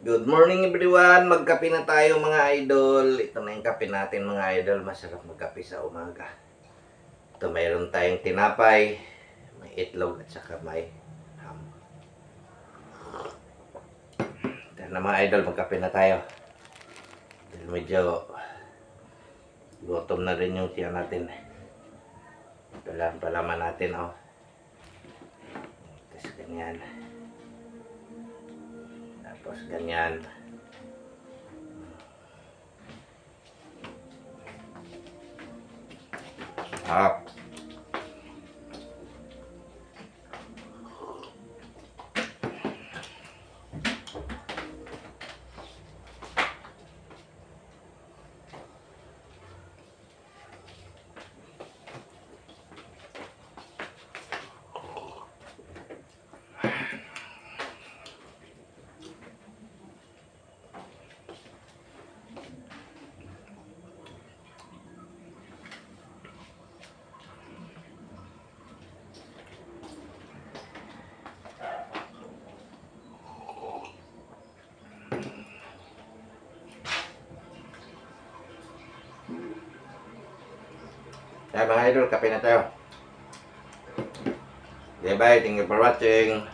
Good morning everyone, magkape na tayo mga idol. Ito na yung kape natin mga idol, masarap magkape sa umaga. Ito mayroon tayong tinapay, may itlog at saka may ham. Ito na mga idol, magkape na tayo. Dahil medyo gutom na rin yung tiyan natin. Palaman natin oh. Tapos ganyan. Tapos ganyan. Up. Kaya mga idol, kape na tayo. Okay, bye. Thank you for watching.